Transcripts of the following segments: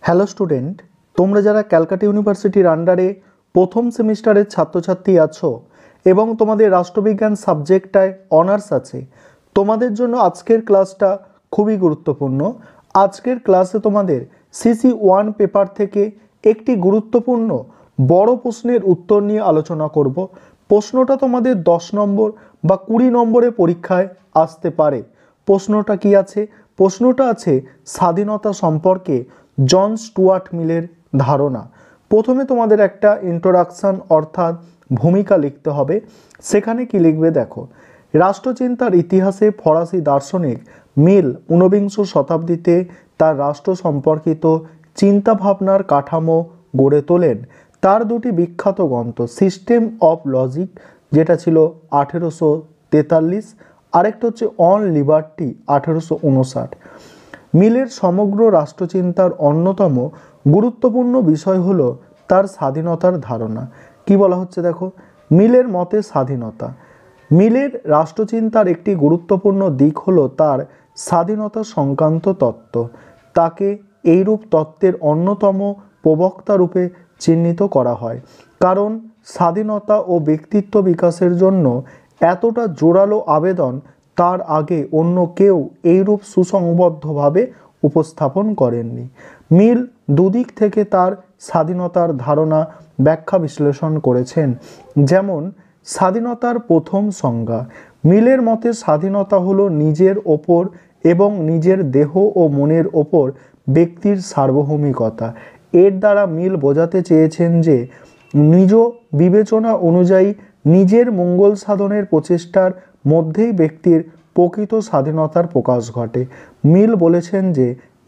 Hello student, তোমরা যারা ক্যালকাটা ইউনিভার্সিটির আন্ডারে প্রথম সেমিস্টারের ছাত্রছাত্রী আছো এবং তোমাদের রাষ্ট্রবিজ্ঞান সাবজেক্টটায় অনার্স আছে, তোমাদের জন্য আজকের ক্লাসটা খুবই গুরুত্বপূর্ণ। আজকের ক্লাসে তোমাদের CC1 পেপার থেকে একটি গুরুত্বপূর্ণ বড় প্রশ্নের উত্তর নিয়ে আলোচনা করব। প্রশ্নটা তোমাদের 10 নম্বর বা 20 নম্বরে পরীক্ষায় আসতে পারে। প্রশ্নটা কি আছে? প্রশ্নটা আছে স্বাধীনতা সম্পর্কে জন স্টুয়ার্ট মিলের ধারণা। প্রথমে তোমাদের একটা ইন্ট্রোডাকশন অর্থাৎ ভূমিকা লিখতে হবে। সেখানে কি লিখবে দেখো, রাষ্ট্রচিন্তার ইতিহাসে ফরাসি দার্শনিক মিল 19বিংশ শতাব্দীতে তার রাষ্ট্র সম্পর্কিত চিন্তাভাবনার কাঠামো গড়ে তোলেন। তার দুটি বিখ্যাত গ্রন্থ, সিস্টেম অফ লজিক যেটা ছিল 1843, আরেকটা হচ্ছে অন লিবার্টি 1859। মিলের সমগ্র রাষ্ট্রচিন্তার অন্যতম গুরুত্বপূর্ণ বিষয় হলো তার স্বাধীনতার ধারণা। কি বলা হচ্ছে দেখো, মিলের মতে স্বাধীনতা, মিলের রাষ্ট্রচিন্তার একটি গুরুত্বপূর্ণ দিক হলো তার স্বাধীনতা সংক্রান্ত তত্ত্ব। তাকে এইরূপ তত্ত্বের অন্যতম প্রবক্তা রূপে চিহ্নিত করা হয়, কারণ স্বাধীনতা ও ব্যক্তিত্ব বিকাশের জন্য এতটা জোরালো আবেদন তার আগে অন্য কেউ এইরূপ সুসংবদ্ধভাবে উপস্থাপন করেননি। মিল দুদিক থেকে তার স্বাধীনতার ধারণা ব্যাখ্যা বিশ্লেষণ করেছেন। যেমন স্বাধীনতার প্রথম সংজ্ঞা, মিলের মতে স্বাধীনতা হলো নিজের ওপর এবং নিজের দেহ ও মনের ওপর ব্যক্তির সার্বভৌমিকতা। এর দ্বারা মিল বোঝাতে চেয়েছেন যে নিজ বিবেচনা অনুযায়ী নিজের মঙ্গল সাধনের প্রচেষ্টার মধ্যেই ব্যক্তির প্রকৃত স্বাধীনতার প্রকাশ ঘটে। মিল বলেছেন যে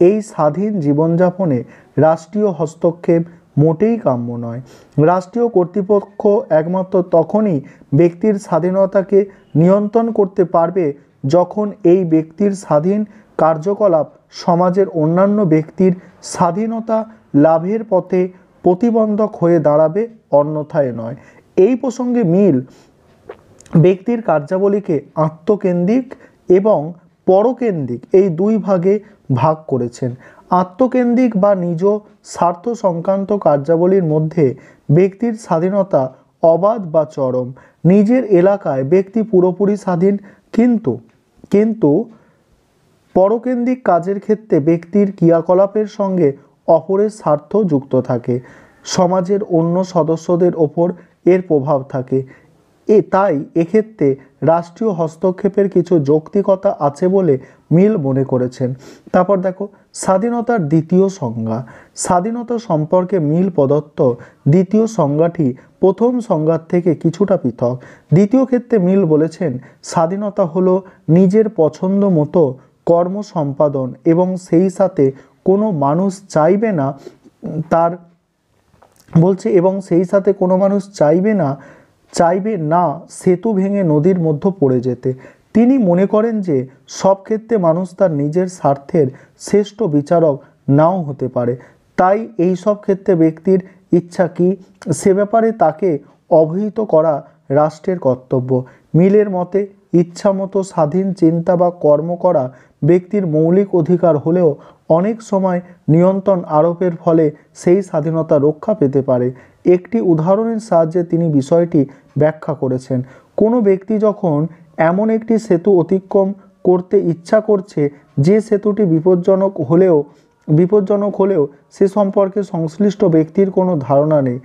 এই স্বাধীন জীবনযাপনে রাষ্ট্রীয় হস্তক্ষেপ মোটেই কাম্য নয়। রাষ্ট্রীয় কর্তৃপক্ষ একমাত্র তখনই ব্যক্তির স্বাধীনতাকে নিয়ন্ত্রণ করতে পারবে যখন এই ব্যক্তির স্বাধীন কার্যকলাপ সমাজের অন্যান্য ব্যক্তির স্বাধীনতা লাভের পথে প্রতিবন্ধক হয়ে দাঁড়াবে, অন্যথায় নয়। এই প্রসঙ্গে মিল ব্যক্তির কার্যাবলীকে আত্মকেন্দ্রিক এবং পরকেন্দ্রিক এই দুই ভাগে ভাগ করেছেন। আত্মকেন্দ্রিক বা নিজ স্বার্থ সংক্রান্ত কার্যাবলীর মধ্যে ব্যক্তির স্বাধীনতা অবাধ বা চরম। নিজের এলাকায় ব্যক্তি পুরোপুরি স্বাধীন, কিন্তু পরকেন্দ্রিক কাজের ক্ষেত্রে ব্যক্তির ক্রিয়াকলাপের সঙ্গে অপরের স্বার্থ যুক্ত থাকে, সমাজের অন্য সদস্যদের ওপর এর প্রভাব থাকে। তাই এক্ষেত্রে রাষ্ট্রীয় হস্তক্ষেপের কিছু যৌক্তিকতা আছে বলে মিল মনে করেছেন। তারপর দেখো স্বাধীনতার দ্বিতীয় সংজ্ঞা। স্বাধীনতা সম্পর্কে মিল প্রদত্ত দ্বিতীয় সংজ্ঞাটি প্রথম সংজ্ঞার থেকে কিছুটা পৃথক। দ্বিতীয় ক্ষেত্রে মিল বলেছেন স্বাধীনতা হলো নিজের পছন্দ মতো কর্ম সম্পাদন এবং সেই সাথে কোনো মানুষ চাইবে না সেতু ভেঙে নদীর মধ্যে পড়ে যেতে। তিনি মনে করেন যে সব ক্ষেত্রে মানুষ তার নিজের স্বার্থের শ্রেষ্ঠ বিচারক নাও হতে পারে, তাই এই সব ক্ষেত্রে ব্যক্তির ইচ্ছা কি সে ব্যাপারে তাকে অবহিত করা রাষ্ট্রের কর্তব্য। মিলের মতে ইচ্ছামতো স্বাধীন চিন্তা বা কর্ম করা ব্যক্তির মৌলিক অধিকার হলেও অনেক সময় নিয়ন্ত্রণ আরোপের ফলে সেই স্বাধীনতা রক্ষা পেতে পারে। একটি উদাহরণের সাহায্যে তিনি বিষয়টি ব্যাখ্যা করেছেন। কোনো ব্যক্তি যখন এমন একটি সেতু অতিক্রম করতে ইচ্ছা করছে যে সেতুটি বিপজ্জনক হলেও সে সম্পর্কে সংশ্লিষ্ট ব্যক্তির কোনো ধারণা নেই,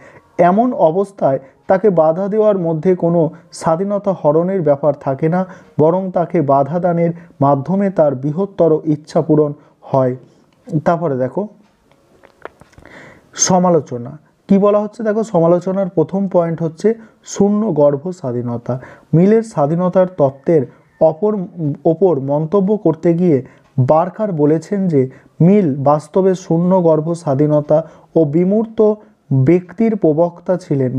এমন অবস্থায় তাকে বাধা দেওয়ার মধ্যে কোনো স্বাধীনতা হরণের ব্যাপার থাকে না, বরং তাকে বাধা দানের মাধ্যমে তার বৃহত্তর ইচ্ছা পূরণ হয়। তারপরে দেখো সমালোচনা। কি বলা হচ্ছে দেখো, সমালোচনার প্রথম পয়েন্ট হচ্ছে শূন্য গর্ভ স্বাধীনতা। মিলের স্বাধীনতার তত্ত্বের ওপর মন্তব্য করতে গিয়ে বার্কার বলেছেন যে মিল বাস্তবে শূন্য গর্ভ স্বাধীনতা ও বিমুক্ত ব্যক্তির প্রবক্তা ছিলেন।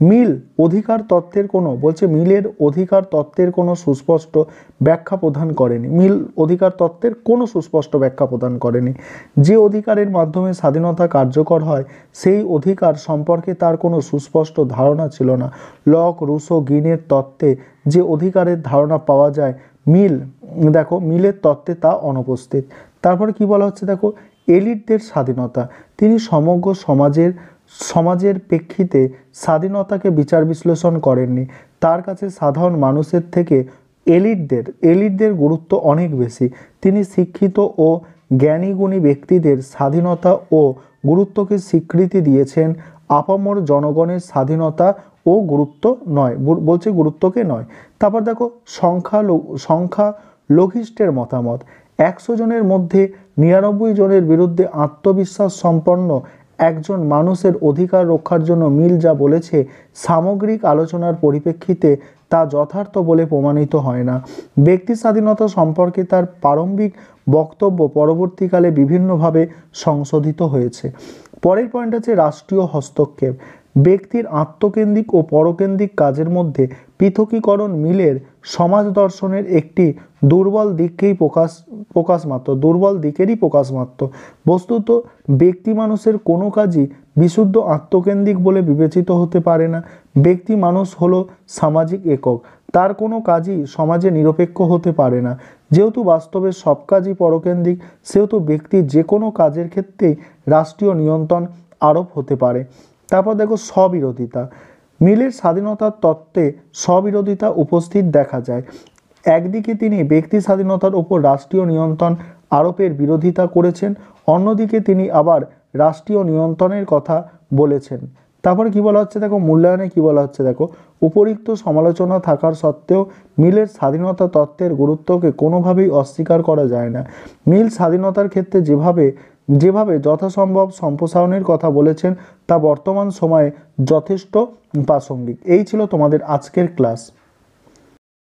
মিলের অধিকার তত্ত্বের কোনো সুস্পষ্ট ব্যাখ্যা প্রদান করেনি। যে অধিকারের মাধ্যমে স্বাধীনতা কার্যকর হয় সেই অধিকার সম্পর্কে তার কোনো সুস্পষ্ট ধারণা ছিল না। লক, রুসো, গিনের তত্ত্বে যে অধিকারের ধারণা পাওয়া যায় মিলের তত্ত্বে তা অনুপস্থিত। তারপরে কি বলা হচ্ছে দেখো, এলিটদের স্বাধীনতা। তিনি সমগ্র সমাজের প্রেক্ষিতে স্বাধীনতাকে বিচার বিশ্লেষণ করেননি। তার কাছে সাধারণ মানুষের থেকে এলিটদের গুরুত্ব অনেক বেশি। তিনি শিক্ষিত ও জ্ঞানীগুণী ব্যক্তিদের স্বাধীনতা ও গুরুত্বকে স্বীকৃতি দিয়েছেন, আপামর জনগণের স্বাধীনতা ও গুরুত্ব নয়, বলছে গুরুত্বকে নয়। তারপর দেখো সংখ্যালঘিষ্ঠের মতামত। 100 জনের মধ্যে 99 জনের বিরুদ্ধে আত্মবিশ্বাস সম্পন্ন একজন মানুষের অধিকার রক্ষার জন্য মিল যা বলেছে, সামগ্রিক আলোচনার পরিপ্রেক্ষিতে তা যথার্থ বলে প্রমাণিত হয় না। ব্যক্তি স্বাধীনতা সম্পর্কে তার প্রারম্ভিক বক্তব্য পরবর্তীকালে বিভিন্নভাবে সংশোধিত হয়েছে। পরের পয়েন্ট আছে রাষ্ট্রীয় হস্তক্ষেপ। ব্যক্তির আত্মকেন্দ্রিক ও পরকেন্দ্রিক কাজের মধ্যে পৃথকীকরণ মিলের সমাজ দর্শনের একটি দুর্বল দিকেরই প্রকাশ মাত্র। বস্তুত ব্যক্তি মানুষের কোনো কাজই বিশুদ্ধ আত্মকেন্দ্রিক বলে বিবেচিত হতে পারে না। ব্যক্তি মানুষ হলো সামাজিক একক, তার কোনো কাজই সমাজে নিরপেক্ষ হতে পারে না। যেহেতু বাস্তবে সব কাজই পরকেন্দ্রিক, সেহেতু ব্যক্তির যে কোনো কাজের ক্ষেত্রেই রাষ্ট্রীয় নিয়ন্ত্রণ আরোপ হতে পারে। তারপর দেখো স্ববিরোধিতা। মিলের স্বাধীনতার তত্ত্বে স্ববিরোধিতা উপস্থিত দেখা যায়। একদিকে তিনি ব্যক্তি স্বাধীনতার উপর রাষ্ট্রীয় নিয়ন্ত্রণ আরোপের বিরোধিতা করেছেন, অন্যদিকে তিনি আবার রাষ্ট্রীয় নিয়ন্ত্রণের কথা বলেছেন। তারপরে কি বলা হচ্ছে দেখো, মূল্যায়নে কি বলা হচ্ছে দেখো, উপরিক্ত সমালোচনা থাকার সত্ত্বেও মিলের স্বাধীনতা তত্ত্বের গুরুত্বকে কোনোভাবেই অস্বীকার করা যায় না। মিল স্বাধীনতার ক্ষেত্রে যেভাবে যথাসম্ভব সম্প্রসারণের কথা বলেছেন তা বর্তমান সময়ে যথেষ্ট প্রাসঙ্গিক। এই ছিল তোমাদের আজকের ক্লাস।